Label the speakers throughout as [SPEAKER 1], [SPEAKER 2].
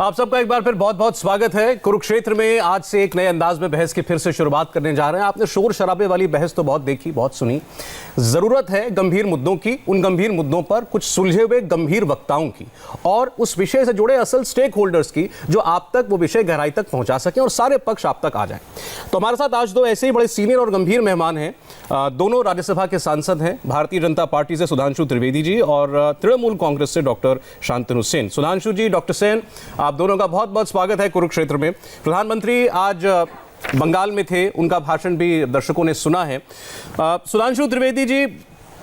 [SPEAKER 1] आप सबका एक बार फिर बहुत बहुत स्वागत है। कुरुक्षेत्र में आज से एक नए अंदाज में बहस की फिर से शुरुआत करने जा रहे हैं। आपने शोर शराबे वाली बहस तो बहुत देखी, बहुत सुनी। जरूरत है गंभीर मुद्दों की, उन गंभीर मुद्दों पर कुछ सुलझे हुए गंभीर वक्ताओं की और उस विषय से जुड़े असल स्टेक होल्डर्स की, जो आप तक वो विषय गहराई तक पहुंचा सकें और सारे पक्ष आप तक आ जाएं। तो हमारे साथ आज दो ऐसे ही बड़े सीनियर और गंभीर मेहमान हैं। दोनों राज्यसभा के सांसद हैं, भारतीय जनता पार्टी से सुधांशु त्रिवेदी जी और तृणमूल कांग्रेस से डॉक्टर शांतनु सेन। सुधांशु जी, डॉक्टर सेन, आप दोनों का बहुत बहुत स्वागत है कुरुक्षेत्र में। प्रधानमंत्री आज बंगाल में थे, उनका भाषण भी दर्शकों ने सुना है। सुधांशु त्रिवेदी जी,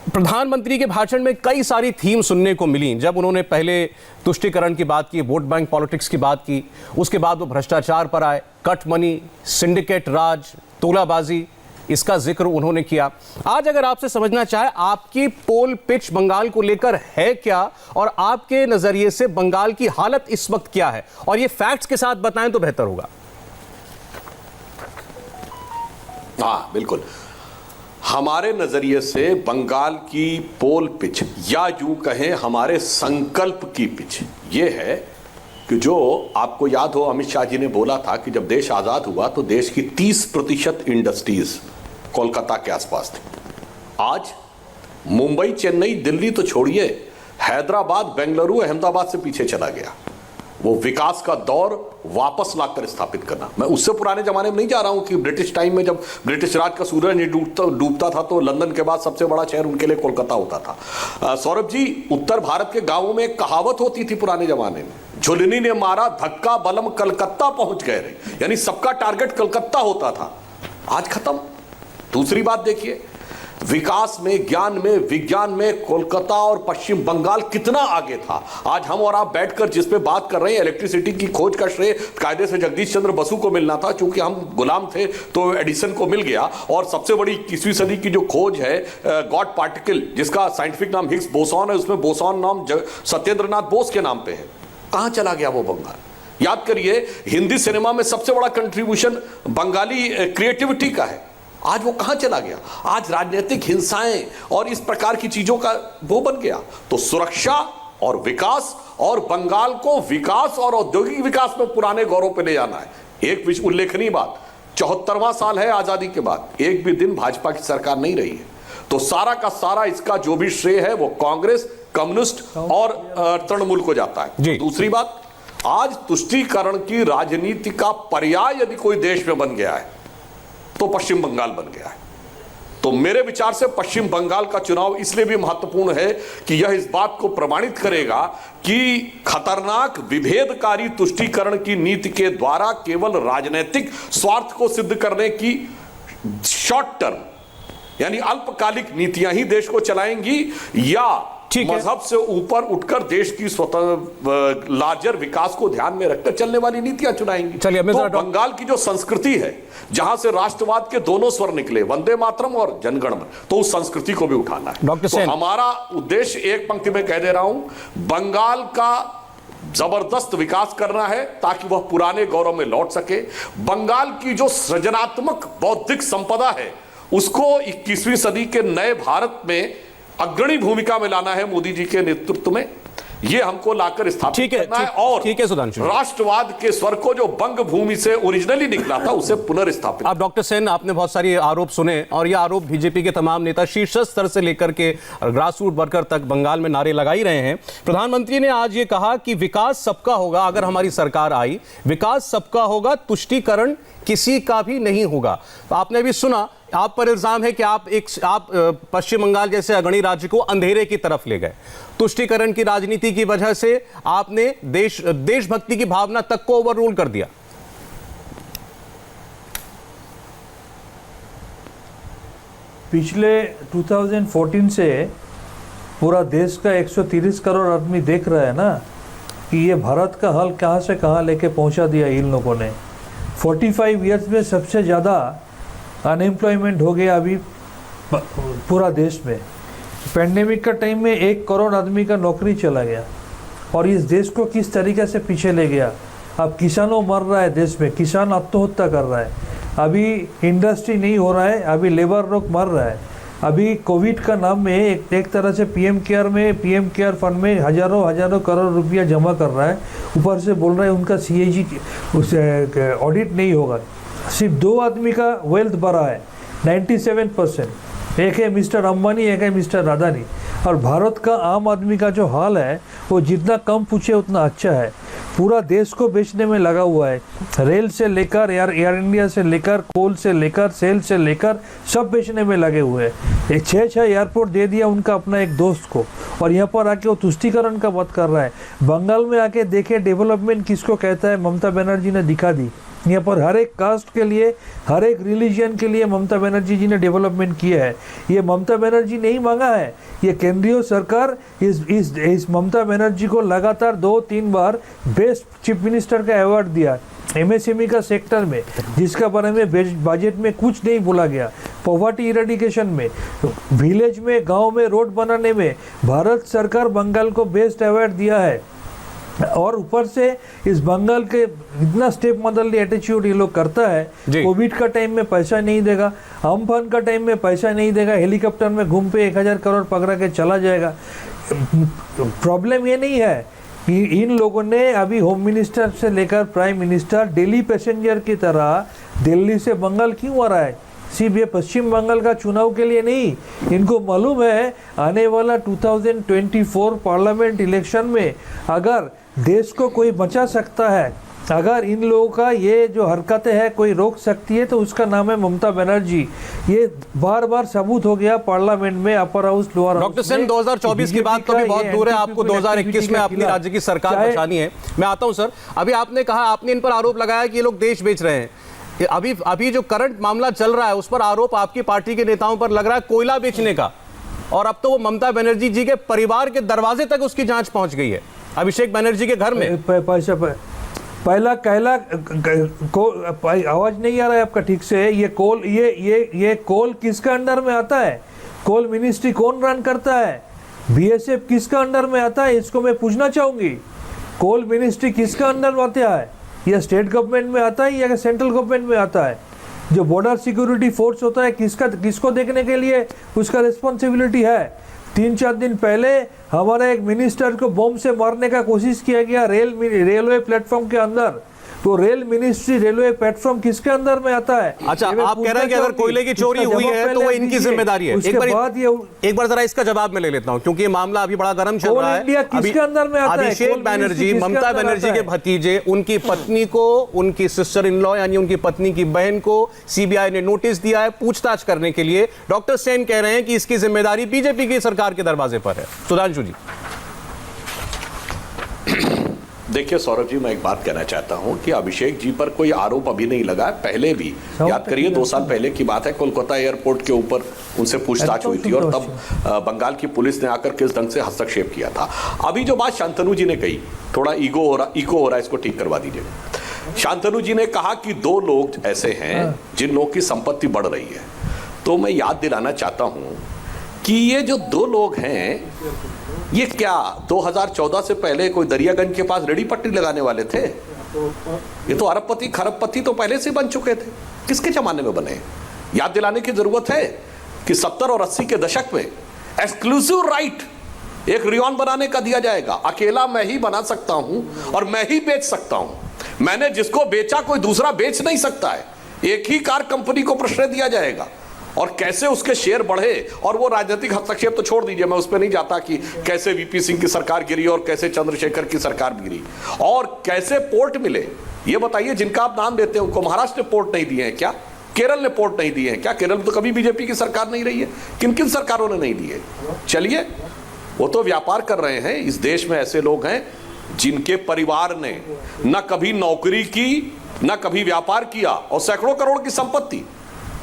[SPEAKER 1] प्रधानमंत्री के भाषण में कई सारी थीम सुनने को मिली। जब उन्होंने पहले तुष्टीकरण की बात की, वोट बैंक पॉलिटिक्स की बात की, उसके बाद वो भ्रष्टाचार पर आए, कट मनी, सिंडिकेट राज, तोलाबाजी, इसका जिक्र उन्होंने किया। आज अगर आपसे समझना चाहे, आपकी पोल पिच बंगाल को लेकर है क्या और आपके नजरिए से बंगाल की हालत इस वक्त क्या है, और ये फैक्ट्स के साथ बताएं तो बेहतर होगा।
[SPEAKER 2] हाँ, बिल्कुल। हमारे नजरिए से बंगाल की पोल पिच, या यूं कहें हमारे संकल्प की पिच, ये है कि जो आपको याद हो, अमित शाह जी ने बोला था कि जब देश आजाद हुआ तो देश की 30% इंडस्ट्रीज कोलकाता के आसपास थी। आज मुंबई, चेन्नई, दिल्ली तो छोड़िए, हैदराबाद, बेंगलुरु, अहमदाबाद से पीछे चला गया। वो विकास का दौर वापस लाकर स्थापित करना। मैं उससे पुराने जमाने में नहीं जा रहा हूं कि ब्रिटिश टाइम में जब ब्रिटिश राज का सूरज नहीं डूबता था तो लंदन के बाद सबसे बड़ा शहर उनके लिए कोलकाता होता था। सौरभ जी, उत्तर भारत के गांवों में एक कहावत होती थी पुराने जमाने में, झुलनी ने मारा धक्का बलम कलकत्ता पहुंच गए रे, यानी सबका टारगेट कलकत्ता होता था। आज खत्म। दूसरी बात देखिए, विकास में, ज्ञान में, विज्ञान में कोलकाता और पश्चिम बंगाल कितना आगे था। आज हम और आप बैठकर जिस पे बात कर रहे हैं, इलेक्ट्रिसिटी की खोज का श्रेय कायदे से जगदीश चंद्र बसु को मिलना था, क्योंकि हम गुलाम थे तो एडिसन को मिल गया। और सबसे बड़ी 21वीं सदी की जो खोज है गॉड पार्टिकल, जिसका साइंटिफिक नाम हिग्स बोसॉन है, उसमें बोसॉन नाम सत्येंद्रनाथ बोस के नाम पे है। कहां चला गया वो बंगाल? याद करिए, हिंदी सिनेमा में सबसे बड़ा कंट्रीब्यूशन बंगाली क्रिएटिविटी का है। आज वो कहां चला गया? आज राजनीतिक हिंसाएं और इस प्रकार की चीजों का वो बन गया। तो सुरक्षा और विकास, और बंगाल को विकास और औद्योगिक विकास में पुराने गौरव पे ले जाना है। एक उल्लेखनीय बात, 74वां साल है आजादी के बाद, एक भी दिन भाजपा की सरकार नहीं रही है। तो सारा का सारा इसका जो भी श्रेय है वो कांग्रेस, कम्युनिस्ट और तृणमूल को जाता है। दूसरी बात, आज तुष्टीकरण की राजनीति का पर्याय यदि कोई देश में बन गया है तो पश्चिम बंगाल बन गया है। तो मेरे विचार से पश्चिम बंगाल का चुनाव इसलिए भी महत्वपूर्ण है कि यह इस बात को प्रमाणित करेगा कि खतरनाक विभेदकारी तुष्टीकरण की नीति के द्वारा केवल राजनीतिक स्वार्थ को सिद्ध करने की शॉर्ट टर्म यानी अल्पकालिक नीतियां ही देश को चलाएंगी, या मजहब से ऊपर उठकर देश की स्वतंत्र लार्जर विकास को ध्यान में रखकर चलने वाली नीतियां चुनाएंगी। तो बंगाल की जो संस्कृति है, जहां से राष्ट्रवाद के दोनों स्वर निकले, वंदे मातरम और जनगण मन, तो उस संस्कृति को भी उठाना है। तो हमारा उद्देश्य, एक पंक्ति में कह दे रहा हूं, बंगाल का जबरदस्त विकास करना है ताकि वह पुराने गौरव में लौट सके। बंगाल की जो सृजनात्मक बौद्धिक संपदा है उसको 21वीं सदी के नए भारत में अग्रणी भूमिका में लाना है मोदी जी के नेतृत्व में। ये हमको लाकर स्थापित करना है और राष्ट्रवाद के स्वर को जो बंग भूमि से ओरिजिनली निकला था उसे पुनर्स्थापित।
[SPEAKER 1] अब डॉक्टर सेन, आपने बहुत सारे आरोप सुने और ये आरोप बीजेपी के तमाम नेता शीर्ष स्तर से लेकर के ग्रास रूट वर्कर तक बंगाल में नारे लगा ही रहे हैं। प्रधानमंत्री ने आज ये कहा कि विकास सबका होगा, अगर हमारी सरकार आई, विकास सबका होगा, तुष्टीकरण किसी का भी नहीं होगा। तो आपने भी सुना, आप पर इल्जाम है कि आप पश्चिम बंगाल जैसे अग्रणी राज्य को अंधेरे की तरफ ले गए। तुष्टीकरण की राजनीति की वजह से आपने देशभक्ति की भावना तक को ओवर रूल कर दिया।
[SPEAKER 3] पिछले 2014 से पूरा देश का 130 करोड़ आदमी देख रहा है ना कि ये भारत का हल कहां से कहां लेके पहुंचा दिया इन लोगों ने। 45 ईयर्स में सबसे ज़्यादा अनएम्प्लॉयमेंट हो गया अभी पूरा देश में। पेंडेमिक का टाइम में 1 करोड़ आदमी का नौकरी चला गया और इस देश को किस तरीके से पीछे ले गया। अब किसानों मर रहा है देश में, किसान आत्महत्या कर रहा है, अभी इंडस्ट्री नहीं हो रहा है, अभी लेबर लोग मर रहा है। अभी कोविड का नाम में एक तरह से पीएम केयर फंड में हजारों करोड़ रुपया जमा कर रहा है ऊपर से बोल रहे हैं उनका CAG उस ऑडिट नहीं होगा। सिर्फ 2 आदमी का वेल्थ बढ़ा है 97%, एक है मिस्टर अंबानी, एक है मिस्टर अदानी। और भारत का आम आदमी का जो हाल है वो जितना कम पूछे उतना अच्छा है। पूरा देश को बेचने में लगा हुआ है, रेल से लेकर एयर इंडिया से लेकर कोल से लेकर सेल से लेकर सब बेचने में लगे हुए हैं। 6 एयरपोर्ट दे दिया उनका अपना एक दोस्त को, और यहाँ पर आके वो तुष्टीकरण का बात कर रहा है। बंगाल में आके देखे डेवलपमेंट किसको कहता है, ममता बनर्जी ने दिखा दी। यहाँ पर हर एक कास्ट के लिए, हर एक रिलीजन के लिए ममता बनर्जी जी ने डेवलपमेंट किया है। ये ममता बनर्जी नहीं मांगा है, ये केंद्रीय सरकार इस ममता बनर्जी को लगातार 2-3 बार बेस्ट चीफ मिनिस्टर का अवार्ड दिया MSME का सेक्टर में, जिसका बारे में बजट में कुछ नहीं बोला गया। पॉवर्टी इरेडिकेशन में, विलेज में, गांव में रोड बनाने में भारत सरकार बंगाल को बेस्ट अवार्ड दिया है। और ऊपर से इस बंगाल के इतना स्टेप मदरली एटीट्यूड ये लोग करता है। कोविड का टाइम में पैसा नहीं देगा, अम्फान का टाइम में पैसा नहीं देगा, हेलीकॉप्टर में घूम पे 1000 करोड़ पकड़ा के चला जाएगा। प्रॉब्लम ये नहीं है कि इन लोगों ने अभी होम मिनिस्टर से लेकर प्राइम मिनिस्टर डेली पैसेंजर की तरह दिल्ली से बंगाल क्यों आ रहा है? सिर्फ ये पश्चिम बंगाल का चुनाव के लिए नहीं, इनको मालूम है आने वाला 2024 पार्लियामेंट इलेक्शन में अगर देश को कोई बचा सकता है, अगर इन लोगों का ये जो हरकतें हैं कोई रोक सकती है, तो उसका नाम है ममता बनर्जी। ये बार बार सबूत हो गया पार्लियामेंट में, upper house, lower house.
[SPEAKER 1] Doctor Sen, 2024 की बात तो अभी बहुत दूर है, आपको 2021 में अपनी राज्य की सरकार बचानी है। मैं आता हूं सर, अभी आपने कहा, आपने इन पर आरोप लगाया कि ये लोग देश बेच रहे हैं। अभी जो करंट मामला चल रहा है उस पर आरोप आपकी पार्टी के नेताओं पर लग रहा है कोयला बेचने का, और अब तो वो ममता बनर्जी जी के परिवार के दरवाजे तक उसकी जांच पहुंच गई है, अभिषेक बनर्जी के घर में।
[SPEAKER 3] पैसा पहला कहला को आवाज नहीं आ रहा है आपका ठीक से। ये कोल किसका अंडर में आता है? कोल मिनिस्ट्री कौन रन करता है? BSF किसका अंडर में आता है? इसको मैं पूछना चाहूंगी। कोल मिनिस्ट्री किसका अंडर में आता है? यह स्टेट गवर्नमेंट में आता है या सेंट्रल गवर्नमेंट में आता है? जो बॉर्डर सिक्योरिटी फोर्स होता है किसको देखने के लिए उसका रिस्पॉन्सिबिलिटी है? 3-4 दिन पहले हमारे एक मिनिस्टर को बम से मारने का कोशिश किया गया रेलवे प्लेटफॉर्म के अंदर। तो रेल मिनिस्ट्री, रेलवे प्लेटफॉर्म किसके अंदर में आता है?
[SPEAKER 1] अच्छा, आप कह रहे हैं कि अगर कोयले की चोरी हुई है तो वो इनकी जिम्मेदारी है। एक बार जरा इसका जवाब मैं ले लेता हूं, क्योंकि ये मामला अभी बड़ा गर्म चल रहा है।
[SPEAKER 3] किसके अंदर में आता है?
[SPEAKER 1] अभिषेक बनर्जी, ममता बनर्जी के भतीजे, उनकी पत्नी को, उनकी सिस्टर इन लॉ यानी उनकी पत्नी की बहन को CBI ने नोटिस दिया है पूछताछ करने के लिए। डॉक्टर सेन कह रहे हैं कि इसकी जिम्मेदारी बीजेपी की सरकार के दरवाजे पर है। सुधांशु जी।
[SPEAKER 2] देखिए सौरभ जी, मैं एक बात कहना चाहता हूं कि अभिषेक जी पर कोई आरोप अभी नहीं लगा है, पहले भी याद करिए 2 साल पहले की बात है, कोलकाता एयरपोर्ट के ऊपर उनसे पूछताछ हुई थी और तब बंगाल की पुलिस ने आकर किस ढंग से हस्तक्षेप किया था। अभी जो बात शांतनु जी ने कही, थोड़ा इको हो रहा है, इसको ठीक करवा दीजिए। शांतनु जी ने कहा कि 2 लोग ऐसे हैं जिन लोगों की संपत्ति बढ़ रही है, तो मैं याद दिलाना चाहता हूं कि ये जो 2 लोग हैं, ये क्या 2014 से पहले कोई दरियागंज के पास रेडी पट्टी लगाने वाले थे? ये तो अरबपति खरबपति तो पहले से बन चुके थे। किसके जमाने में बने? याद दिलाने की जरूरत है कि 70 और 80 के दशक में एक्सक्लूसिव राइट एक रियॉन बनाने का दिया जाएगा। अकेला मैं ही बना सकता हूं और मैं ही बेच सकता हूं। मैंने जिसको बेचा कोई दूसरा बेच नहीं सकता है। एक ही कार कंपनी को प्रश्रय दिया जाएगा और कैसे उसके शेयर बढ़े। और वो राजनीतिक हस्तक्षेप तो छोड़ दीजिए, मैं उस पर नहीं जाता कि कैसे VP सिंह की सरकार गिरी और कैसे चंद्रशेखर की सरकार गिरी और कैसे पोर्ट मिले। ये बताइए, जिनका आप नाम देते हैं उनको महाराष्ट्र ने पोर्ट नहीं दिए हैं क्या? केरल ने पोर्ट नहीं दिए हैं क्या? केरल में तो कभी बीजेपी की सरकार नहीं रही है। किन किन सरकारों ने नहीं दिए? चलिए, वो तो व्यापार कर रहे हैं। इस देश में ऐसे लोग हैं जिनके परिवार ने न कभी नौकरी की, न कभी व्यापार किया और सैकड़ों करोड़ की संपत्ति।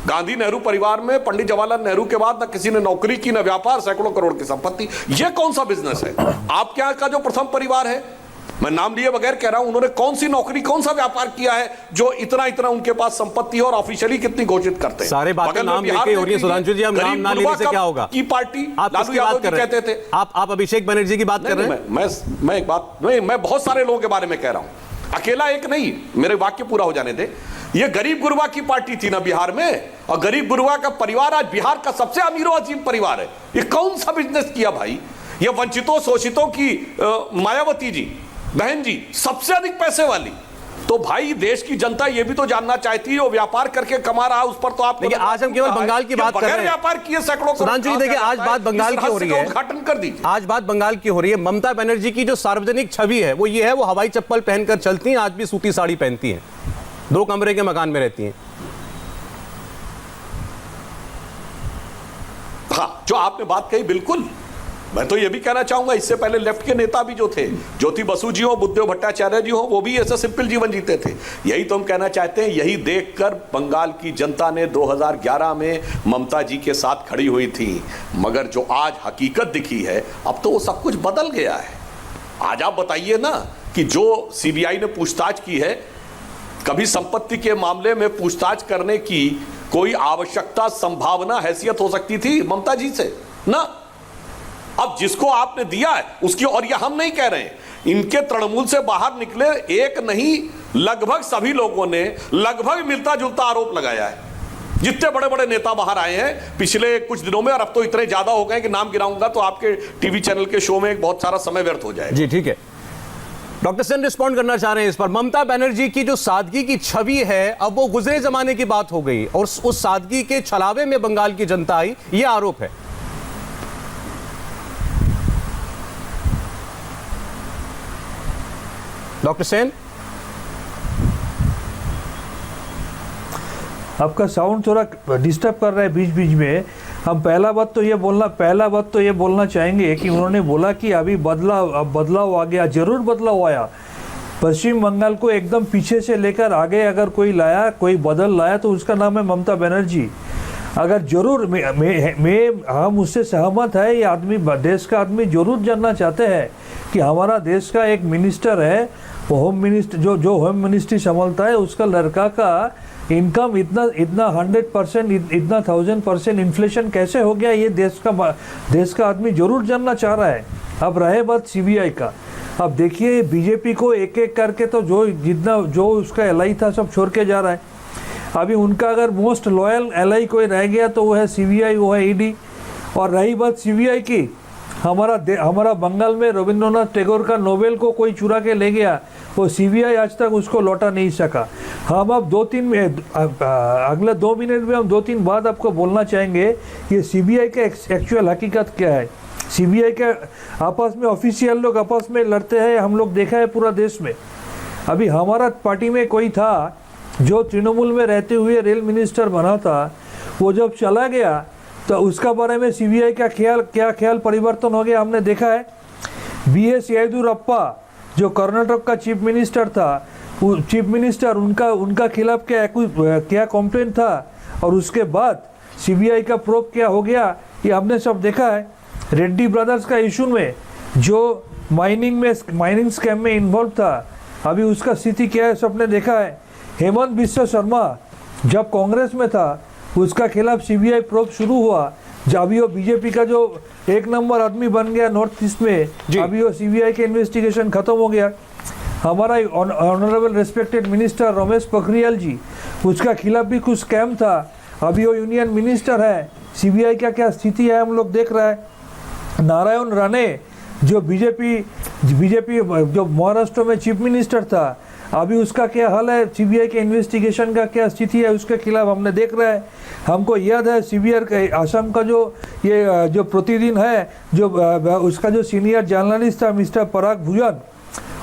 [SPEAKER 2] गांधी नेहरू परिवार में पंडित जवाहरलाल नेहरू के बाद न किसी ने नौकरी की, न व्यापार, सैकड़ों करोड़ की संपत्ति। ये कौन सा बिजनेस है? आपके यहां का जो प्रथम परिवार है, मैं नाम लिए बगैर कह रहा हूं, उन्होंने कौन सी नौकरी, कौन सा व्यापार किया है जो इतना उनके पास संपत्ति है और ऑफिशियली कितनी घोषित करते हैं?
[SPEAKER 1] सारे बातें नाम लेके हो रही है सुधांशु जी, हम नाम ना लेने से क्या होगा?
[SPEAKER 2] की पार्टी
[SPEAKER 1] आप
[SPEAKER 2] लालू यादव जी कहते थे।
[SPEAKER 1] आप अभिषेक बनर्जी की बात कर रहे हैं।
[SPEAKER 2] मैं एक बात नहीं, मैं बहुत सारे लोगों के बारे में कह रहा हूं, अकेला एक नहीं। मेरे वाक्य पूरा हो जाने दे। ये गरीब गुरबा की पार्टी थी ना बिहार में, और गरीब गुरबा का परिवार आज बिहार का सबसे अमीरों अजीब परिवार है। ये कौन सा बिजनेस किया भाई? ये वंचितों शोषितों की मायावती जी, बहन जी सबसे अधिक पैसे वाली। तो भाई देश की जनता ये भी तो जानना चाहती है, वो व्यापार करके कमा रहा है, उस पर तो आप
[SPEAKER 1] देखिए आज हम केवल बंगाल की बात कर रहे हैं।
[SPEAKER 2] व्यापार किए सैकड़ों
[SPEAKER 1] सुधांशु जी देखिए आज बात बंगाल की हो रही है,
[SPEAKER 2] उद्घाटन कर दीजिए।
[SPEAKER 1] आज बात बंगाल की हो रही है। ममता बनर्जी की जो सार्वजनिक छवि है वो ये है, वो हवाई चप्पल पहनकर चलती हैं, आज भी सूती साड़ी पहनती हैं, 2 कमरे के मकान में रहती हैं।
[SPEAKER 2] हाँ, जो आपने बात कही बिल्कुल, मैं तो ये भी कहना चाहूंगा इससे पहले लेफ्ट के नेता भी जो थे, ज्योति बसु जी हो, बुद्धदेव भट्टाचार्य जी हो, वो भी ऐसा सिंपल जीवन जीते थे। यही तो हम कहना चाहते हैं, यही देखकर बंगाल की जनता ने 2011 में ममता जी के साथ खड़ी हुई थी। मगर जो आज हकीकत दिखी है, अब तो वो सब कुछ बदल गया है। आज आप बताइए ना कि जो सीबीआई ने पूछताछ की है, कभी संपत्ति के मामले में पूछताछ करने की कोई आवश्यकता, संभावना, हैसियत हो सकती थी ममता जी से ना? अब जिसको आपने दिया है उसकी, और ये हम नहीं कह रहे हैं, इनके तृणमूल से बाहर निकले एक नहीं लगभग सभी लोगों ने लगभग मिलता जुलता आरोप लगाया है। जितने बड़े बड़े नेता बाहर आए हैं पिछले कुछ दिनों में, और अब तो इतने ज्यादा हो गए कि नाम गिनाऊंगा तो आपके टीवी चैनल के शो में एक बहुत सारा समय व्यर्थ हो जाएगा।
[SPEAKER 1] जी ठीक है, डॉक्टर सेन रिस्पॉन्ड करना चाह रहे हैं इस पर। ममता बनर्जी की जो सादगी की छवि है, अब वो गुजरे जमाने की बात हो गई और उस सादगी के छलावे में बंगाल की जनता आई, ये आरोप है। डॉक्टर सेन,
[SPEAKER 3] आपका साउंड थोड़ा डिस्टर्ब कर रहा है बीच बीच में। हम पहला बात तो ये बोलना चाहेंगे कि उन्होंने बोला कि अभी बदलाव आ गया। जरूर बदलाव आया। पश्चिम बंगाल को एकदम पीछे से लेकर आगे अगर कोई बदल लाया तो उसका नाम है ममता बनर्जी। अगर जरूर हम उससे सहमत है, ये आदमी, देश का आदमी जरूर जानना चाहते हैं कि हमारा देश का एक मिनिस्टर है, वो होम मिनिस्टर जो होम मिनिस्ट्री संभालता है, उसका लड़का का इनकम इतना 100%, इतना 1000% इन्फ्लेशन कैसे हो गया, ये देश का आदमी जरूर जानना चाह रहा है। अब रहे बात सीबीआई का, अब देखिए बीजेपी को एक एक करके तो जो उसका एलआई था सब छोड़ के जा रहा है। अभी उनका अगर मोस्ट लॉयल एलआई कोई रह गया तो वो है सीबीआई, वो है ईडी। और रही बात सीबीआई की, हमारा बंगाल में रविंद्रनाथ टैगोर का नोबेल को कोई चुरा के ले गया, वो सीबीआई आज तक उसको लौटा नहीं सका। हम अब अगले 2 मिनट में हम 2-3 बात आपको बोलना चाहेंगे। ये सीबीआई का एक्चुअल हकीकत क्या है। सीबीआई के आपस में ऑफिशियल लोग आपस में लड़ते हैं, हम लोग देखा है पूरा देश में। अभी हमारा पार्टी में कोई था जो तृणमूल में रहते हुए रेल मिनिस्टर बना था, वो जब चला गया तो उसका बारे में सीबीआई का क्या ख्याल परिवर्तन हो गया हमने देखा है। बीएस येदियुरप्पा जो कर्नाटक का चीफ मिनिस्टर था, उनका खिलाफ क्या कंप्लेंट था, और उसके बाद सीबीआई का प्रोब क्या हो गया, ये हमने सब देखा है। रेड्डी ब्रदर्स का इशू में जो माइनिंग स्कैम में इन्वॉल्व था, अभी उसका स्थिति क्या है सबने देखा है। हेमंत बिस्वा शर्मा जब कांग्रेस में था, उसका खिलाफ सीबीआई प्रोब शुरू हुआ, जब अभी वो बीजेपी का जो 1 नंबर आदमी बन गया नॉर्थ ईस्ट में, अभी वो सीबीआई के इन्वेस्टिगेशन खत्म हो गया। हमारा honourable respected minister Ramesh Pokhriyal ji, उसका खिलाफ भी कुछ स्कैम था, अभी वो यूनियन मिनिस्टर है। सीबीआई का क्या स्थिति है हम लोग देख रहे हैं। नारायण राणे जो बीजेपी जो महाराष्ट्र में चीफ मिनिस्टर था, अभी उसका क्या हाल है, सीबीआई के इन्वेस्टिगेशन का क्या स्थिति है, उसके खिलाफ हमने देख रहे हैं। हमको याद है सीबीआई का असम का जो प्रतिदिन है, जो उसका जो सीनियर जर्नलिस्ट था मिस्टर पराग भूषण,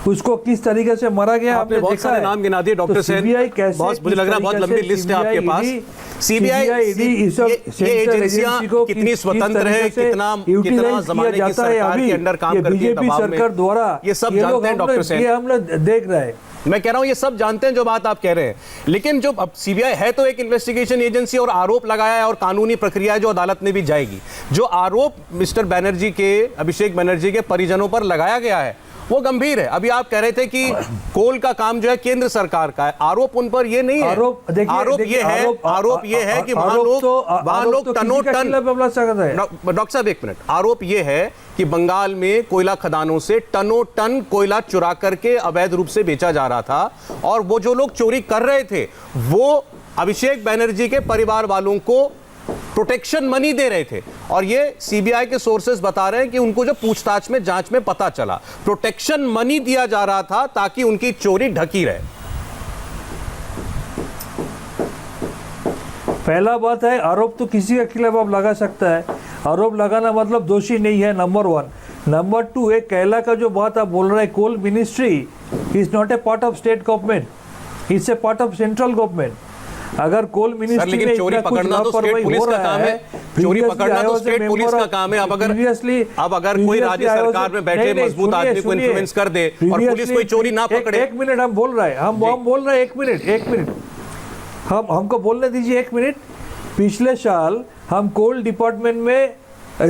[SPEAKER 3] उसको किस तरीके से मारा गया
[SPEAKER 1] आपने बहुत सारे नाम गिना दिए डॉक्टर सेन। बहुत मुझे लग रहा है बहुत लंबी लिस्ट है आपके पास। सीबीआई ये एजेंसियां कितनी स्वतंत्र है, कितना जमाने की सरकार के अंडर काम करती है,
[SPEAKER 3] बीजेपी सरकार द्वारा,
[SPEAKER 1] ये सब जानते हैं डॉक्टर सेन।
[SPEAKER 3] ये हम लोग देख रहे हैं।
[SPEAKER 1] मैं कह रहा हूं ये सब जानते हैं जो बात आप कह रहे हैं, लेकिन जो अब सीबीआई है तो एक इन्वेस्टिगेशन एजेंसी, और आरोप लगाया है और कानूनी प्रक्रिया है जो अदालत में भी जाएगी। जो आरोप मिस्टर बनर्जी के, अभिषेक बनर्जी के परिजनों पर लगाया गया है वो गंभीर है। अभी आप कह रहे थे कि कोल का काम जो है केंद्र सरकार का है, आरोप उन पर ये नहीं है। आरोप ये है कि वहां लोग टनोटन, डॉक्टर साहब 1 मिनट, आरोप ये है कि बंगाल में कोयला खदानों से टनों टन कोयला चुरा करके अवैध रूप से बेचा जा रहा था, और वो जो लोग चोरी कर रहे थे वो अभिषेक बनर्जी के परिवार वालों को प्रोटेक्शन मनी दे रहे थे। और ये सीबीआई के सोर्सेज बता रहे हैं कि उनको जो पूछताछ में, जांच में पता चला, प्रोटेक्शन मनी दिया जा रहा था ताकि उनकी चोरी ढकी रहे।
[SPEAKER 3] पहला बात है, आरोप तो किसी के खिलाफ आप लगा सकता है, आरोप लगाना मतलब दोषी नहीं है, नंबर 1। नंबर 2, एक कैला का जो बात आप बोल रहे हैं, coal ministry is not a part of state government, it's a part of central government. अगर कोल मिनिस्ट्री में
[SPEAKER 1] चोरी पकड़ना तो स्टेट पुलिस का काम है, चोरी पकड़ना तो स्टेट पुलिस का काम है। अब अगर कोई राज्य सरकार में बैठे मजबूत आदमी को इन्फ्लुएंस कर दे और पुलिस कोई चोरी ना पकड़े।
[SPEAKER 3] एक मिनट, हम बोल रहे हैं, हम बोल रहे हैं, एक मिनट हमको बोलने दीजिए, 1 मिनट। पिछले साल हम कोल डिपार्टमेंट में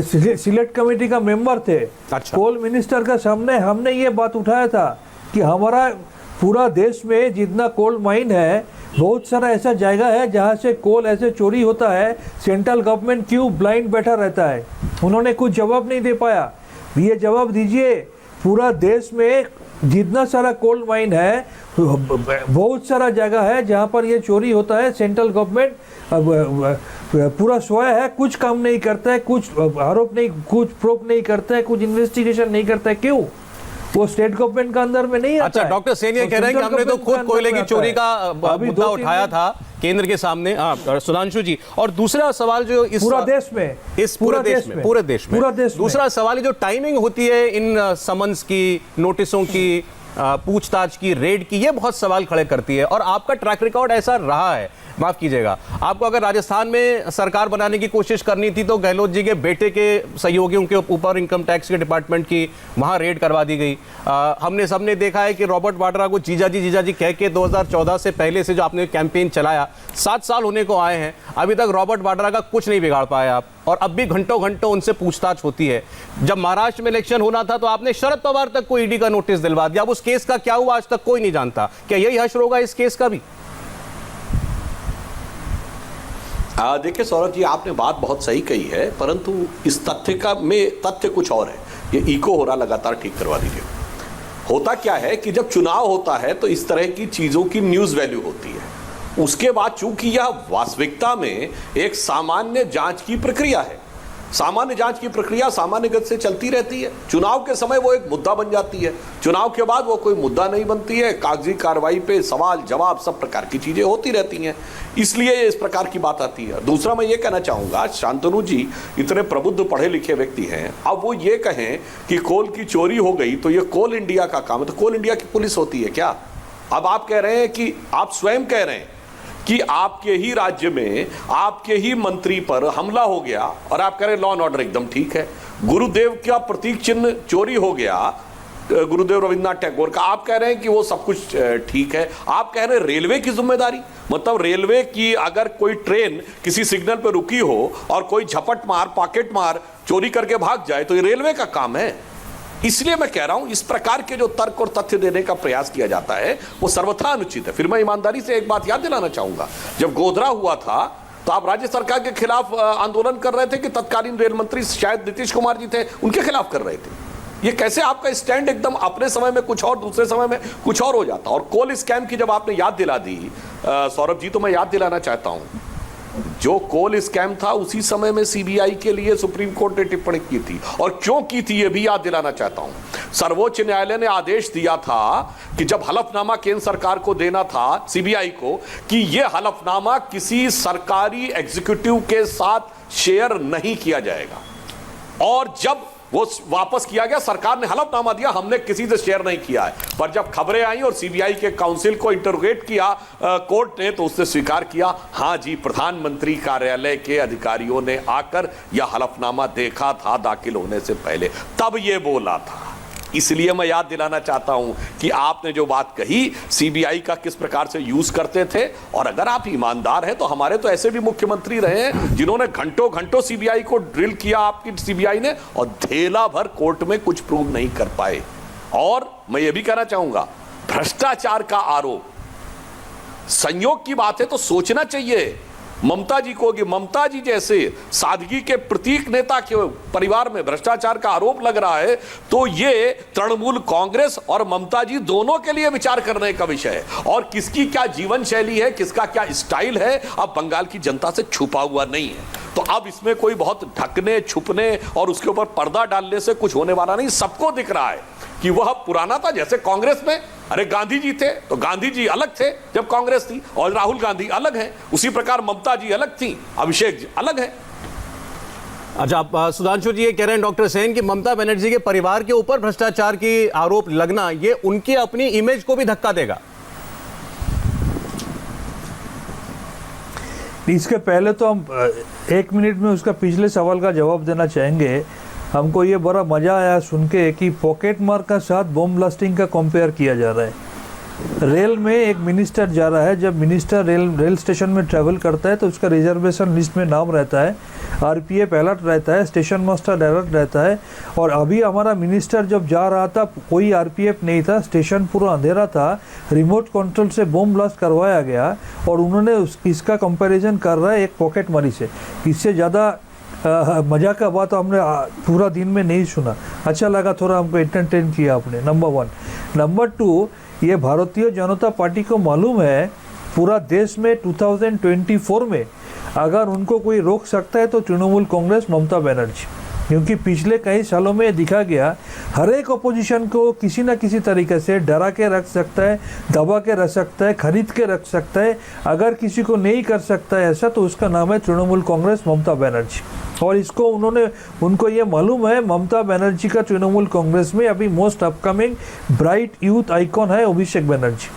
[SPEAKER 3] सिलेक्ट कमेटी का मेंबर थे।
[SPEAKER 1] अच्छा।
[SPEAKER 3] कोल मिनिस्टर का सामने हमने ये बात उठाया था कि हमारा पूरा देश में जितना कोल माइन है, बहुत सारा ऐसा जगह है जहाँ से कोल ऐसे चोरी होता है, सेंट्रल गवर्नमेंट क्यों ब्लाइंड बैठा रहता है? उन्होंने कुछ जवाब नहीं दे पाया। ये जवाब दीजिए, पूरा देश में जितना सारा कोल माइन है, बहुत सारा जगह है जहाँ पर ये चोरी होता है, सेंट्रल गवर्नमेंट पूरा सोया है, कुछ काम नहीं करता है, कुछ आरोप नहीं, कुछ प्रूफ नहीं करता है, कुछ इन्वेस्टिगेशन नहीं करता है। क्यों? वो स्टेट गवर्नमेंट का अंदर में नहीं आता।
[SPEAKER 1] अच्छा, डॉक्टर सेन ये कह रहे हैं कि हमने तो खुद कोयले की चोरी का मुद्दा उठाया था केंद्र के सामने। सुधांशु जी, और दूसरा सवाल जो इस
[SPEAKER 3] पूरा देश में,
[SPEAKER 1] इस पूरे देश में दूसरा सवाल जो टाइमिंग होती है इन समन्स की, नोटिसों की, पूछताछ की, रेड की, ये बहुत सवाल खड़े करती है। और आपका ट्रैक रिकॉर्ड ऐसा रहा है, माफ कीजिएगा, आपको अगर राजस्थान में सरकार बनाने की कोशिश करनी थी तो गहलोत जी के बेटे के सहयोगियों के ऊपर इनकम टैक्स के डिपार्टमेंट की वहां रेड करवा दी गई। हमने सबने देखा है कि रॉबर्ट वाड्रा को जीजा जी कह के 2014 से पहले से जो आपने कैंपेन चलाया, 7 साल होने को आए हैं, अभी तक रॉबर्ट वाड्रा का कुछ नहीं बिगाड़ पाए आप, और अब भी घंटों उनसे पूछताछ होती है। जब महाराष्ट्र में इलेक्शन होना था तो आपने शरद पवार तक को ईडी का नोटिस दिलवा दिया। अब उस केस का क्या हुआ आज तक कोई नहीं जानता। क्या यही हश्र होगा इस केस का भी?
[SPEAKER 2] देखिए सौरभ जी, आपने बात बहुत सही कही है, परंतु इस तथ्य कुछ और है। ये इको हो रहा, लगातार ठीक करवा दीजिए। होता क्या है कि जब चुनाव होता है तो इस तरह की चीजों की न्यूज वैल्यू होती है। उसके बाद चूंकि यह वास्तविकता में एक सामान्य जांच की प्रक्रिया है, सामान्य जांच की प्रक्रिया सामान्य गति से चलती रहती है। चुनाव के समय वो एक मुद्दा बन जाती है, चुनाव के बाद वो कोई मुद्दा नहीं बनती है। कागजी कार्रवाई पे सवाल जवाब सब प्रकार की चीजें होती रहती हैं, इसलिए इस प्रकार की बात आती है। दूसरा मैं ये कहना चाहूंगा, शांतनु जी इतने प्रबुद्ध पढ़े लिखे व्यक्ति हैं, अब वो ये कहें कि कोल की चोरी हो गई तो ये कोल इंडिया का काम है, तो कोल इंडिया की पुलिस होती है क्या? अब आप कह रहे हैं कि आप स्वयं कह रहे हैं कि आपके ही राज्य में आपके ही मंत्री पर हमला हो गया और आप कह रहे हैं लॉ एंड ऑर्डर एकदम ठीक है। गुरुदेव का प्रतीक चिन्ह चोरी हो गया, गुरुदेव रविन्द्रनाथ टैगोर का, आप कह रहे हैं कि वो सब कुछ ठीक है। आप कह रहे हैं रेलवे की जिम्मेदारी, मतलब रेलवे की अगर कोई ट्रेन किसी सिग्नल पर रुकी हो और कोई झपट मार, पॉकेट मार चोरी करके भाग जाए तो ये रेलवे का काम है। इसलिए मैं कह रहा हूं इस प्रकार के जो तर्क और तथ्य देने का प्रयास किया जाता है वो सर्वथा अनुचित है। फिर मैं ईमानदारी से एक बात याद दिलाना चाहूंगा, जब गोधरा हुआ था तो आप राज्य सरकार के खिलाफ आंदोलन कर रहे थे कि तत्कालीन रेल मंत्री शायद नीतीश कुमार जी थे, उनके खिलाफ कर रहे थे। ये कैसे आपका स्टैंड एकदम अपने समय में कुछ और, दूसरे समय में कुछ और हो जाता। और कोल स्कैम की जब आपने याद दिला दी सौरभ जी, तो मैं याद दिलाना चाहता हूं, जो कोल स्कैम था उसी समय में सीबीआई के लिए सुप्रीम कोर्ट ने टिप्पणी की थी, और क्यों की थी यह भी याद दिलाना चाहता हूं। सर्वोच्च न्यायालय ने आदेश दिया था कि जब हलफनामा केंद्र सरकार को देना था सीबीआई को, कि यह हलफनामा किसी सरकारी एग्जीक्यूटिव के साथ शेयर नहीं किया जाएगा, और जब वो वापस किया गया, सरकार ने हलफनामा दिया हमने किसी से शेयर नहीं किया है। पर जब खबरें आई और सीबीआई के काउंसिल को इंटरोगेट किया कोर्ट ने, तो उसने स्वीकार किया, हां जी प्रधानमंत्री कार्यालय के अधिकारियों ने आकर यह हलफनामा देखा था दाखिल होने से पहले, तब ये बोला था। इसलिए मैं याद दिलाना चाहता हूं कि आपने जो बात कही सीबीआई का किस प्रकार से यूज करते थे, और अगर आप ईमानदार हैं तो हमारे तो ऐसे भी मुख्यमंत्री रहे हैं जिन्होंने घंटों सीबीआई को ड्रिल किया आपकी सीबीआई ने, और धेला भर कोर्ट में कुछ प्रूव नहीं कर पाए। और मैं ये भी कहना चाहूंगा, भ्रष्टाचार का आरोप संयोग की बात है तो सोचना चाहिए ममता जी को, कि ममता जी जैसे सादगी के प्रतीक नेता के परिवार में भ्रष्टाचार का आरोप लग रहा है, तो ये तृणमूल कांग्रेस और ममता जी दोनों के लिए विचार करने का विषय है। और किसकी क्या जीवन शैली है, किसका क्या स्टाइल है, अब बंगाल की जनता से छुपा हुआ नहीं है। तो अब इसमें कोई बहुत ढकने छुपने और उसके ऊपर पर्दा डालने से कुछ होने वाला नहीं। सबको दिख रहा है कि वह पुराना था। जैसे कांग्रेस में अरे गांधी जी थे तो गांधी जी अलग थे जब कांग्रेस थी, और राहुल गांधी अलग है। उसी प्रकार ममता जी अलग थी, अभिषेक जी अलग है।
[SPEAKER 1] अच्छा, आप सुधांशु जी ये कह रहे हैं डॉक्टर सेन कि ममता बनर्जी के परिवार के ऊपर भ्रष्टाचार की आरोप लगना ये उनकी अपनी इमेज को भी धक्का देगा।
[SPEAKER 3] इसके पहले तो हम 1 मिनट में उसका पिछले सवाल का जवाब देना चाहेंगे। हमको ये बड़ा मज़ा आया सुन के कि पॉकेट मार का साथ बम ब्लास्टिंग का कंपेयर किया जा रहा है। रेल में एक मिनिस्टर जा रहा है, जब मिनिस्टर रेल स्टेशन में ट्रैवल करता है तो उसका रिजर्वेशन लिस्ट में नाम रहता है, आरपीएफ अलर्ट रहता है, स्टेशन मास्टर अलर्ट रहता है। और अभी हमारा मिनिस्टर जब जा रहा था कोई आरपीएफ नहीं था, स्टेशन पूरा अंधेरा था, रिमोट कंट्रोल से बम ब्लास्ट करवाया गया और उन्होंने इसका कंपैरिजन कर रहा है एक पॉकेट मारी से। इससे ज़्यादा मज़ा का बात तो हमने पूरा दिन में नहीं सुना। अच्छा लगा, थोड़ा हमको एंटरटेन किया आपने, नंबर 1। नंबर 2, ये भारतीय जनता पार्टी को मालूम है पूरा देश में 2024 में अगर उनको कोई रोक सकता है तो तृणमूल कांग्रेस, ममता बनर्जी। क्योंकि पिछले कई सालों में दिखा गया हर एक अपोजिशन को किसी न किसी तरीके से डरा के रख सकता है, दबा के रख सकता है, खरीद के रख सकता है। अगर किसी को नहीं कर सकता है ऐसा तो उसका नाम है तृणमूल कांग्रेस, ममता बनर्जी। और इसको उनको ये मालूम है ममता बनर्जी का तृणमूल कांग्रेस में अभी most upcoming bright youth icon है अभिषेक बनर्जी।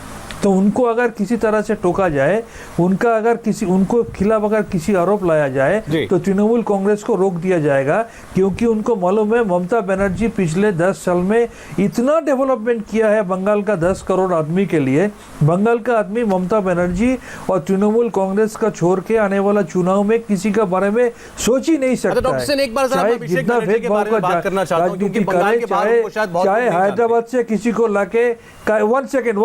[SPEAKER 3] तो उनको अगर किसी तरह से टोका जाए, उनको खिलाफ अगर किसी आरोप लाया जाए तो तृणमूल कांग्रेस को रोक दिया जाएगा। क्योंकि उनको मालूम है ममता बनर्जी पिछले 10 साल में इतना डेवलपमेंट किया है बंगाल का 10 करोड़ आदमी के लिए। बंगाल का आदमी ममता बनर्जी और तृणमूल कांग्रेस का छोड़ के आने वाला चुनाव में किसी के बारे में सोच ही नहीं सकता है। चाहे हैदराबाद से किसी को लाके 1 सेकेंड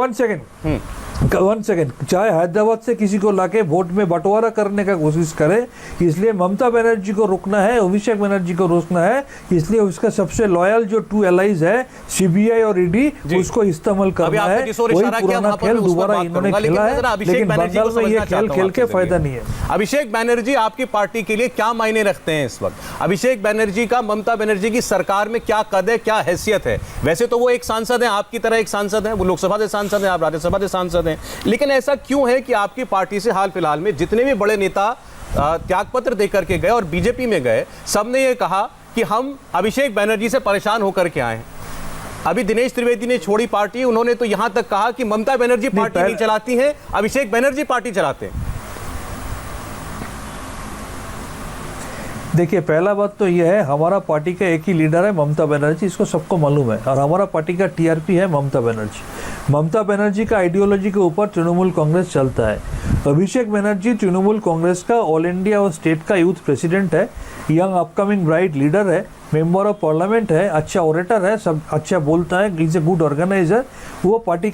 [SPEAKER 3] चाहे हैदराबाद से किसी को लाके वोट में बंटवारा करने का कोशिश करे, इसलिए ममता बनर्जी को रोकना है, अभिषेक बनर्जी को रोकना है। इसलिए उसका सबसे लॉयल जो 2 एलाइज है सीबीआई और ईडी, उसको इस्तेमाल करना है। वही पुराना खेल दोबारा इन्होंने खेला है, लेकिन बंगाल में ये खेल खेल के फायदा नहीं है।
[SPEAKER 1] अभिषेक बनर्जी आपकी पार्टी के लिए क्या मायने रखते हैं इस वक्त? अभिषेक बनर्जी का ममता बनर्जी की सरकार में क्या कद है, क्या हैसियत है? वैसे तो वो एक सांसद है, आपकी तरह एक सांसद है, वो लोकसभा से सांसद है, आप राज्यसभा से सांसद हैं, लेकिन ऐसा क्यों है कि आपकी पार्टी से हाल फिलहाल में जितने भी बड़े नेता त्यागपत्र देकर के गए और बीजेपी में गए, सबने ये कहा कि हम अभिषेक बनर्जी से परेशान होकर के आए हैं। अभी दिनेश त्रिवेदी ने छोड़ी पार्टी, उन्होंने तो यहां तक कहा कि ममता बनर्जी पार्टी नहीं चलाती है, अभिषेक बनर्जी पार्टी चलाते हैं।
[SPEAKER 3] देखिए, पहला बात तो यह है हमारा पार्टी का एक ही लीडर है ममता बनर्जी, इसको सबको मालूम है। और हमारा पार्टी का टीआरपी है ममता बनर्जी। ममता बनर्जी का आइडियोलॉजी के ऊपर तृणमूल कांग्रेस चलता है। अभिषेक बनर्जी तृणमूल कांग्रेस का ऑल इंडिया और स्टेट का यूथ प्रेसिडेंट है, यंग अपकमिंग ब्राइट लीडर है, मेंबर ऑफ पार्लियामेंट है, अच्छा ऑरेटर है, सब अच्छा बोलता है, इज ए गुड ऑर्गेनाइजर। वो पार्टी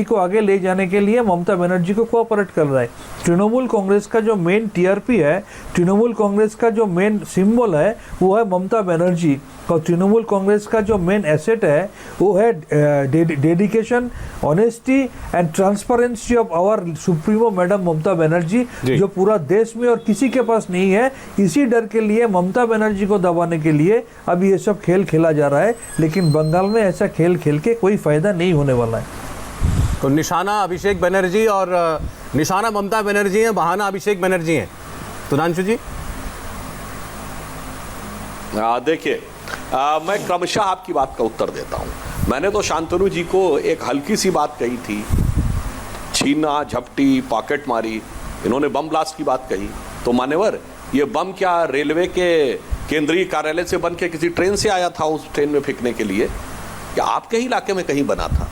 [SPEAKER 3] को आगे ले जाने के लिए ममता बनर्जी को कोऑपरेट कर रहा है। तृणमूल कांग्रेस का जो मेन टीआरपी है, तृणमूल कांग्रेस का जो मेन सिंबल है वो है ममता बनर्जी। और तृणमूल कांग्रेस का जो मेन एसेट है वो है dedication, honesty and transparency of our supremo madam Mamata Banerjee, जो पूरा देश में और किसी के पास नहीं है। इसी डर के लिए ममता बनर्जी को दबाने के लिए अभी ये सब खेल खेला जा रहा है, लेकिन बंगाल में ऐसा खेल खेल के कोई फायदा नहीं होने वाला है।
[SPEAKER 1] तो निशाना अभिषेक बनर्जी और निशाना ममता बनर्जी है, बहाना अभिषेक बनर्जी है। सुधांशु जी,
[SPEAKER 2] देखिए, मैं क्रमशः आपकी बात का उत्तर देता हूं। मैंने तो शांतनु जी को एक हल्की सी बात कही थी, छीना झपटी पॉकेट मारी, इन्होंने बम ब्लास्ट की बात कही। तो मान्यवर, ये बम क्या रेलवे के केंद्रीय कार्यालय से बन के किसी ट्रेन से आया था उस ट्रेन में फेंकने के लिए, या आपके ही इलाके में कहीं बना था?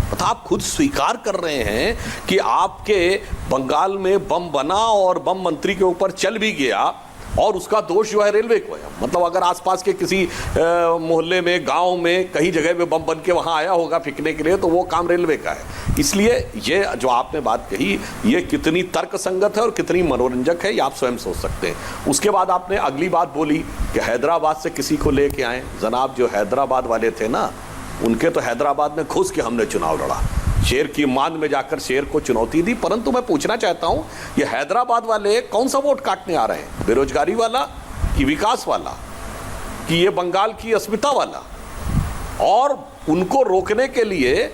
[SPEAKER 2] तो आप खुद स्वीकार कर रहे हैं कि आपके बंगाल में बम बना और बम मंत्री के ऊपर चल भी गया, और उसका दोष जो है रेलवे को है। मतलब अगर आसपास के किसी मोहल्ले में, गांव में, कहीं जगह पे बम बन के वहां आया होगा फेंकने के लिए, तो वो काम रेलवे का है। इसलिए ये जो आपने बात कही, ये कितनी तर्कसंगत है और कितनी मनोरंजक है, ये आप स्वयं सोच सकते हैं। उसके बाद आपने अगली बात बोली कि हैदराबाद से किसी को लेके आए। जनाब, जो हैदराबाद वाले थे ना, उनके तो हैदराबाद में घुस के हमने चुनाव लड़ा। शेर की मान में जाकर शेर को चुनौती दी। परंतु मैं पूछना चाहता हूं, ये हैदराबाद वाले कौन सा वोट काटने आ रहे हैं? बेरोजगारी वाला कि विकास वाला कि ये बंगाल की अस्मिता वाला? और उनको रोकने के लिए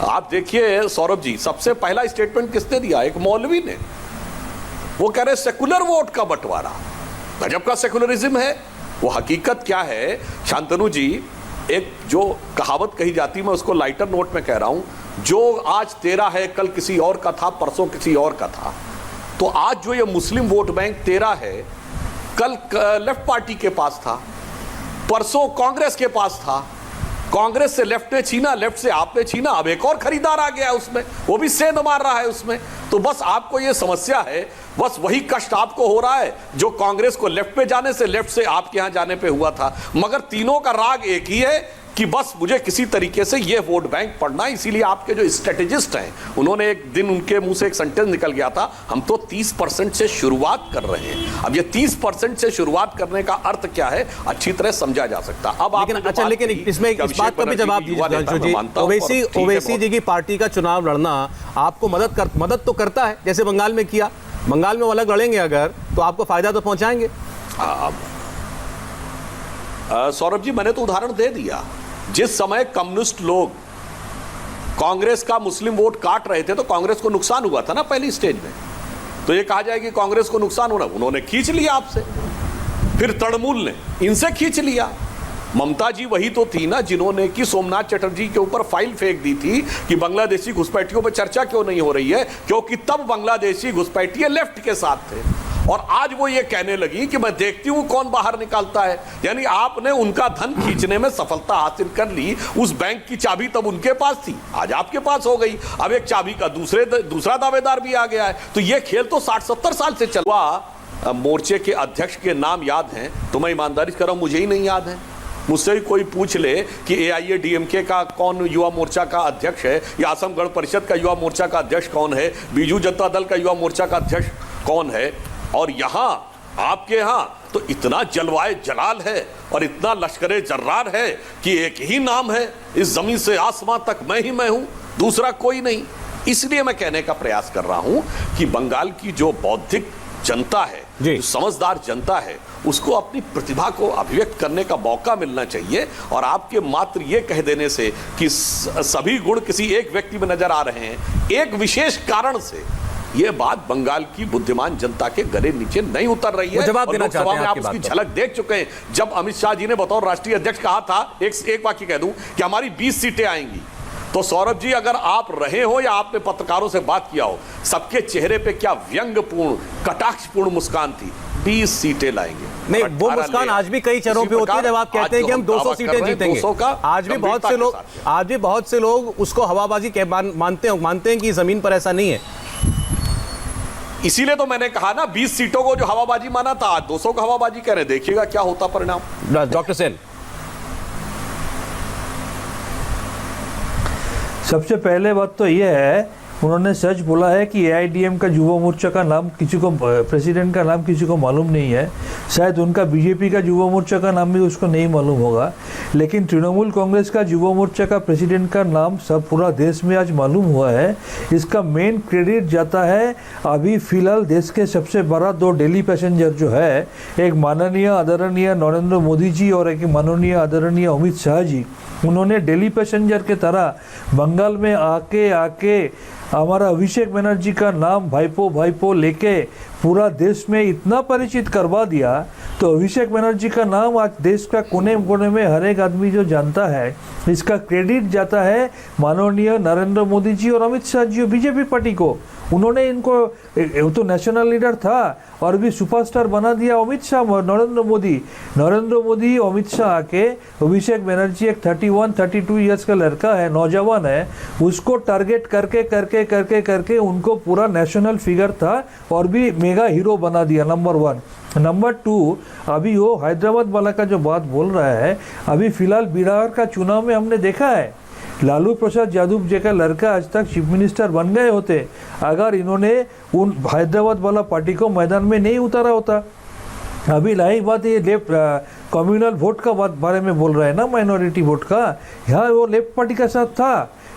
[SPEAKER 2] आप देखिए सौरभ जी, सबसे पहला स्टेटमेंट किसने दिया? एक मौलवी ने। वो कह रहे सेकुलर वोट का बंटवारा। गजब का सेकुलरिज्म है। वो हकीकत क्या है शांतनु जी, एक जो कहावत कही जाती, मैं उसको लाइटर नोट में कह रहा हूं, जो आज तेरा है कल किसी और का था, परसों किसी और का था। तो आज जो ये मुस्लिम वोट बैंक तेरा है, कल लेफ्ट पार्टी के पास था, परसों कांग्रेस के पास था, कांग्रेस से लेफ्ट ने छीना, लेफ्ट से आपने छीना, अब एक और खरीदार आ गया उसमें, वो भी सेंध मार रहा है उसमें। तो बस आपको ये समस्या है, बस वही कष्ट आपको हो रहा है जो कांग्रेस को लेफ्ट पे जाने से, लेफ्ट से आपके यहां जाने पे हुआ था। मगर तीनों का राग एक ही है कि बस मुझे किसी तरीके से ये वोट बैंक पढ़ना। इसीलिए आपके जो स्ट्रेटेजिस्ट हैं, उन्होंने एक दिन उनके मुंह से एक सेंटेंस निकल गया था, हम तो 30% से शुरुआत कर रहे हैं। अब ये 30% से शुरुआत करने का अर्थ क्या है, अच्छी तरह समझा जा सकता। अब
[SPEAKER 1] लेकिन अच्छा, लेकिन इसमें इस बात का भी जवाब दीजिए, ओवैसी जी की पार्टी का चुनाव लड़ना आपको मदद तो करता है, जैसे बंगाल में किया। बंगाल में वो अलग लड़ेंगे अगर, तो आपको फायदा तो पहुंचाएंगे।
[SPEAKER 2] सौरभ जी, मैंने तो उदाहरण दे दिया। जिस समय कम्युनिस्ट लोग कांग्रेस का मुस्लिम वोट काट रहे थे, तो कांग्रेस को नुकसान हुआ था ना पहली स्टेज में। तो ये कहा जाए कि कांग्रेस को नुकसान होना, उन्होंने खींच लिया आपसे, फिर तृणमूल ने इनसे खींच लिया। ममता जी वही तो थी ना जिन्होंने कि सोमनाथ चटर्जी के ऊपर फाइल फेंक दी थी कि बांग्लादेशी घुसपैठियों पर चर्चा क्यों नहीं हो रही है, क्योंकि तब बांग्लादेशी घुसपैठिए लेफ्ट के साथ थे। और आज वो ये कहने लगी कि मैं देखती हूं कौन बाहर निकालता है। यानी आपने उनका धन खींचने में सफलता हासिल कर ली। उस बैंक की चाबी तब उनके पास थी, आज आपके पास हो गई। अब एक चाबी का दूसरा दावेदार भी आ गया है। तो ये खेल तो 60-70 साल से चला। मोर्चे के अध्यक्ष के नाम याद हैं तो मैं ईमानदारी से कह रहा हूं, मुझे ही नहीं याद है। मुझसे भी कोई पूछ ले कि AIADMK का कौन युवा मोर्चा का अध्यक्ष है, या असम गण परिषद का युवा मोर्चा का अध्यक्ष कौन है, बीजू जनता दल का युवा मोर्चा का अध्यक्ष कौन है। और यहां आपके यहां तो इतना जलवाए जलाल है और इतना लश्करे जर्रार है कि एक ही नाम है, इस जमीन से आसमां तक मैं ही मैं हूं, दूसरा कोई नहीं। इसलिए मैं कहने का प्रयास कर रहा हूं कि बंगाल की जो बौद्धिक जनता है, जो समझदार जनता है, उसको अपनी प्रतिभा को अभिव्यक्त करने का मौका मिलना चाहिए। और आपके मात्र ये कह देने से कि सभी गुण किसी एक व्यक्ति में नजर आ रहे हैं, एक विशेष कारण से, ये बात बंगाल की बुद्धिमान जनता के गले नीचे नहीं उतर रही है।
[SPEAKER 1] जवाब देना चाहते हैं,
[SPEAKER 2] आप उसकी झलक देख चुके हैं। जब अमित शाह जी ने बतौर राष्ट्रीय अध्यक्ष कहा था, एक वाक्य कह दूं कि हमारी 20 सीटें आएंगी, तो सौरभ जी अगर आप रहे हो या आपने पत्रकारों से बात किया हो, सबके चेहरे पे क्या व्यंग्यपूर्ण कटाक्षपूर्ण मुस्कान थी। 20 सीटें लाएंगे।
[SPEAKER 1] नहीं, वो मुस्कान आज भी कई चेहरों पे होती है जब आप कहते हैं कि हम 200 सीटें जीतेंगे। आज भी बहुत से लोग उसको हवाबाजी मानते हैं कि जमीन पर ऐसा नहीं है।
[SPEAKER 2] इसीलिए तो मैंने कहा ना, 20 सीटों को जो हवाबाजी माना था, आज 200 का हवाबाजी कह रहे हैं। देखिएगा क्या होता परिणाम।
[SPEAKER 1] डॉक्टर सेन,
[SPEAKER 3] सबसे पहले बात तो यह है, उन्होंने सच बोला है कि AIDM का युवा मोर्चा का नाम किसी को, प्रेसिडेंट का नाम किसी को मालूम नहीं है। शायद उनका BJP का युवा मोर्चा का नाम भी उसको नहीं मालूम होगा, लेकिन तृणमूल कांग्रेस का युवा मोर्चा का प्रेसिडेंट का नाम सब पूरा देश में आज मालूम हुआ है। इसका मेन क्रेडिट जाता है अभी फिलहाल देश के सबसे बड़ा 2 दिल्ली पैसेंजर जो है, एक माननीय आदरणीय नरेंद्र मोदी जी और एक माननीय आदरणीय अमित शाह जी। उन्होंने दिल्ली पैसेंजर के तरह बंगाल में आके हमारा अभिषेक बनर्जी का नाम भाईपो लेके पूरा देश में इतना परिचित करवा दिया। तो अभिषेक बनर्जी का नाम आज देश का कोने कोने में हर एक आदमी जो जानता है, इसका क्रेडिट जाता है माननीय नरेंद्र मोदी जी और अमित शाह जी, BJP पार्टी को। उन्होंने इनको तो नेशनल लीडर था और भी सुपरस्टार बना दिया अमित शाह, नरेंद्र मोदी अमित शाह आके अभिषेक बनर्जी एक 31-32 ईयर्स का लड़का है, नौजवान है, उसको टारगेट करके उनको पूरा नेशनल फिगर था और भी मेगा हीरो बना दिया। नंबर 1। नंबर 2, अभी वो हैदराबाद वाला का जो बात बोल रहा है, अभी फिलहाल बिहार का चुनाव में हमने देखा है, लालू प्रसाद यादव जी का लड़का आज तक चीफ मिनिस्टर बन गए होते अगर इन्होंने उन हैदराबाद वाला पार्टी को मैदान में नहीं उतारा होता। अभी लाइव बात ये लेफ्ट कम्युनल वोट का बारे में बोल रहा है ना, माइनॉरिटी वोट का, यहाँ वो लेफ्ट पार्टी का साथ था,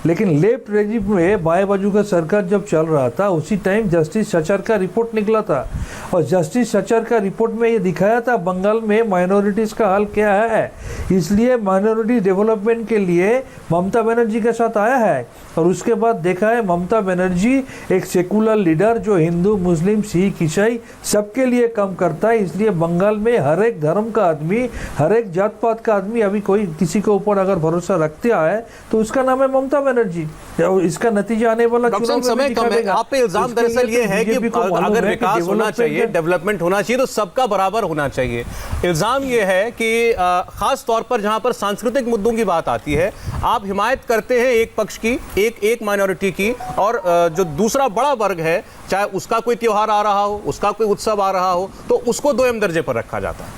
[SPEAKER 3] लेकिन लेफ्ट रेजिम में बाएं बाजू का सरकार जब चल रहा था उसी टाइम जस्टिस सचर का रिपोर्ट निकला था, और जस्टिस सचर का रिपोर्ट में ये दिखाया था बंगाल में माइनॉरिटीज़ का हाल क्या है। इसलिए माइनॉरिटी डेवलपमेंट के लिए ममता बनर्जी के साथ आया है। और उसके बाद देखा है ममता बनर्जी एक सेकुलर लीडर जो हिंदू, मुस्लिम, सिख, ईसाई सबके लिए काम करता है। इसलिए बंगाल में हर एक धर्म का आदमी, हर एक जात पात का आदमी अभी कोई किसी के ऊपर अगर भरोसा रखते है तो उसका नाम है ममता बनर्जी। और इसका नतीजा आने वाला चुनाव में
[SPEAKER 1] समय कम है। आप पे इल्जाम दरअसल ये है कि अगर विकास होना चाहिए, डेवलपमेंट होना चाहिए तो सबका बराबर होना चाहिए। इल्जाम ये है कि खास तौर पर जहां पर सांस्कृतिक मुद्दों की बात आती है, आप हिमायत करते हैं एक पक्ष की, एक माइनॉरिटी की, और जो दूसरा बड़ा वर्ग है, चाहे उसका कोई त्योहार आ रहा हो, उसका कोई उत्सव आ रहा हो, तो उसको दोयम दर्जे पर रखा जाता है।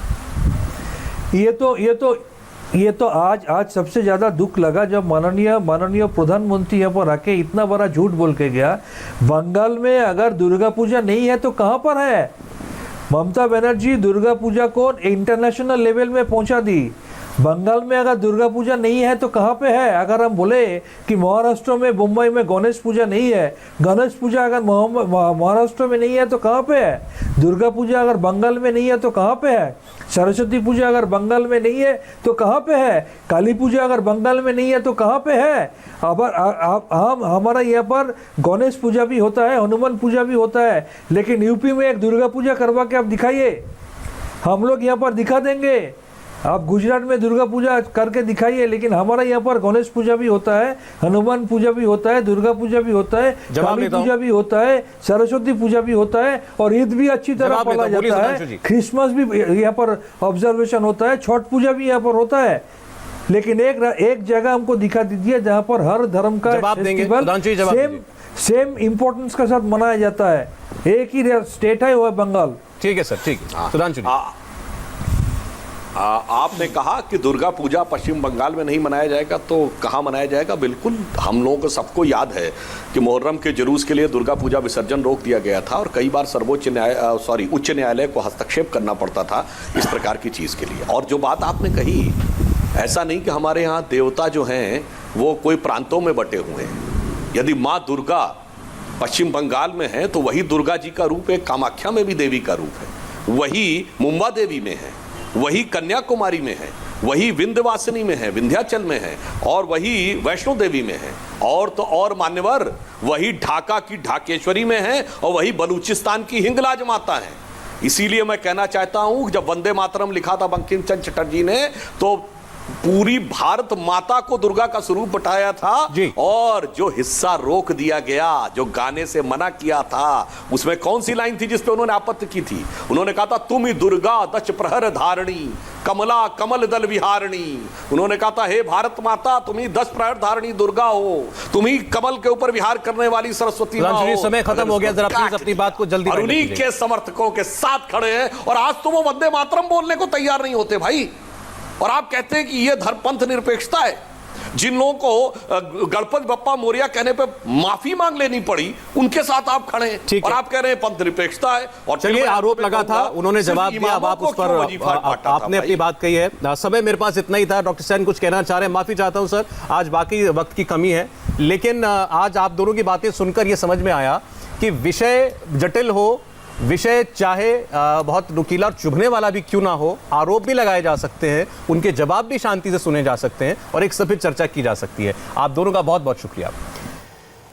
[SPEAKER 3] ये तो आज सबसे ज्यादा दुख लगा जब माननीय प्रधानमंत्री यहाँ पर आके इतना बड़ा झूठ बोल के गया। बंगाल में अगर दुर्गा पूजा नहीं है तो कहाँ पर है? ममता बनर्जी दुर्गा पूजा को इंटरनेशनल लेवल में पहुंचा दी। बंगाल में अगर दुर्गा पूजा नहीं है तो कहाँ पे है? अगर हम बोले कि महाराष्ट्र में, मुंबई में गणेश पूजा नहीं है, गणेश पूजा अगर महाराष्ट्र में नहीं है तो कहाँ पे है? दुर्गा पूजा अगर बंगाल में नहीं है तो कहाँ पे है? सरस्वती पूजा अगर बंगाल में नहीं है तो कहाँ पे है? काली पूजा अगर बंगाल में नहीं है तो कहाँ पे है? अब हमारा यहाँ पर गणेश पूजा भी होता है, हनुमान पूजा भी होता है, लेकिन यूपी में एक दुर्गा पूजा करवा के आप दिखाइए, हम लोग यहाँ पर दिखा देंगे। आप गुजरात में दुर्गा पूजा करके दिखाइए, लेकिन हमारा यहाँ पर गणेश पूजा भी होता है, हनुमान पूजा भी होता है, दुर्गा पूजा भी होता है, काली पूजा भी होता है, सरस्वती पूजा भी होता है, और ईद भी अच्छी तरह पाला जाता है, क्रिसमस भी यहाँ पर ऑब्जर्वेशन होता है, छठ पूजा भी यहाँ पर होता है। लेकिन एक जगह हमको दिखा दीजिए जहाँ पर हर धर्म का फेस्टिवल सेम इम्पोर्टेंस के साथ मनाया जाता है। एक ही स्टेट है वो है बंगाल।
[SPEAKER 1] ठीक है सर, ठीक है। सुधांशु जी,
[SPEAKER 2] आपने कहा कि दुर्गा पूजा पश्चिम बंगाल में नहीं मनाया जाएगा, तो कहाँ मनाया जाएगा? बिल्कुल, हम लोगों को सबको याद है कि मुहर्रम के जुलूस के लिए दुर्गा पूजा विसर्जन रोक दिया गया था, और कई बार उच्च न्यायालय को हस्तक्षेप करना पड़ता था इस प्रकार की चीज़ के लिए। और जो बात आपने कही, ऐसा नहीं कि हमारे यहाँ देवता जो हैं वो कोई प्रांतों में बटे हुए हैं। यदि माँ दुर्गा पश्चिम बंगाल में है तो वही दुर्गा जी का रूप एक कामाख्या में भी देवी का रूप है, वही मुंबा देवी में है, वही कन्याकुमारी में है, वही विंध्यवासिनी में है, विंध्याचल में है, और वही वैष्णो देवी में है, और तो और मान्यवर वही ढाका की ढाकेश्वरी में है, और वही बलूचिस्तान की हिंगलाज माता है। इसीलिए मैं कहना चाहता हूं, जब वंदे मातरम लिखा था बंकिम चंद्र चटर्जी ने, तो पूरी भारत माता को दुर्गा का स्वरूप बताया था, और जो हिस्सा रोक दिया गया, जो गाने से मना किया था, उसमें कौन सी लाइन थी जिस पे उन्होंने आपत्ति की थी? उन्होंने कहा था, तुम ही दुर्गा दश प्रहर धारणी, कमला कमल दल विहारणी। उन्होंने कहा था, हे भारत माता, तुम ही 10 प्रहर धारणी दुर्गा हो, तुम ही कमल के ऊपर विहार करने वाली सरस्वती मां हो।
[SPEAKER 1] समय खत्म हो गया, जरा प्लीज अपनी बात को जल्दी।
[SPEAKER 2] और उन्हीं के समर्थकों के साथ खड़े हैं, और आज तो वो वंदे मातरम बोलने को तैयार नहीं होते भाई। और आप कहते हैं कि ये धर्म पंथ निरपेक्षता है। जिन लोगों को गणपति बप्पा मोरिया कहने पे माफी मांग लेनी पड़ी, उनके साथ आप खड़े हैं, और आप कह रहे हैं पंथ निरपेक्षता है। और
[SPEAKER 1] चलिए, आरोप लगा था, उन्होंने जवाब दिया, अब आप उस पर आपने अपनी बात कही है। समय मेरे पास इतना ही था। डॉक्टर सैन कुछ कहना चाह रहे हैं? माफी चाहता हूं सर, आज बाकी वक्त की कमी है, लेकिन आज आप दोनों की बातें सुनकर यह समझ में आया कि विषय जटिल हो, विषय चाहे बहुत नुकीला और चुभने वाला भी क्यों ना हो, आरोप भी लगाए जा सकते हैं, उनके जवाब भी शांति से सुने जा सकते हैं, और एक सफेद चर्चा की जा सकती है। आप दोनों का बहुत बहुत शुक्रिया।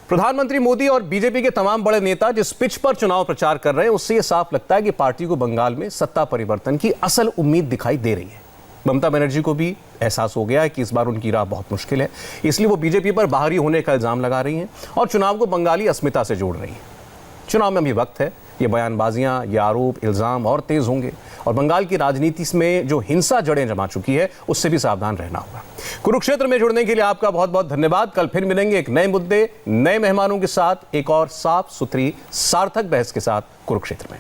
[SPEAKER 1] प्रधानमंत्री मोदी और बीजेपी के तमाम बड़े नेता जिस पिच पर चुनाव प्रचार कर रहे हैं, उससे यह साफ लगता है कि पार्टी को बंगाल में सत्ता परिवर्तन की असल उम्मीद दिखाई दे रही है। ममता बनर्जी को भी एहसास हो गया है कि इस बार उनकी राह बहुत मुश्किल है, इसलिए वो बीजेपी पर बाहरी होने का इल्जाम लगा रही हैं और चुनाव को बंगाली अस्मिता से जोड़ रही हैं। चुनाव में अभी वक्त है, ये बयानबाजियां, ये आरोप, इल्जाम और तेज होंगे, और बंगाल की राजनीति में जो हिंसा जड़ें जमा चुकी है, उससे भी सावधान रहना होगा। कुरुक्षेत्र में जुड़ने के लिए आपका बहुत बहुत धन्यवाद। कल फिर मिलेंगे एक नए मुद्दे, नए मेहमानों के साथ, एक और साफ सुथरी सार्थक बहस के साथ कुरुक्षेत्र में।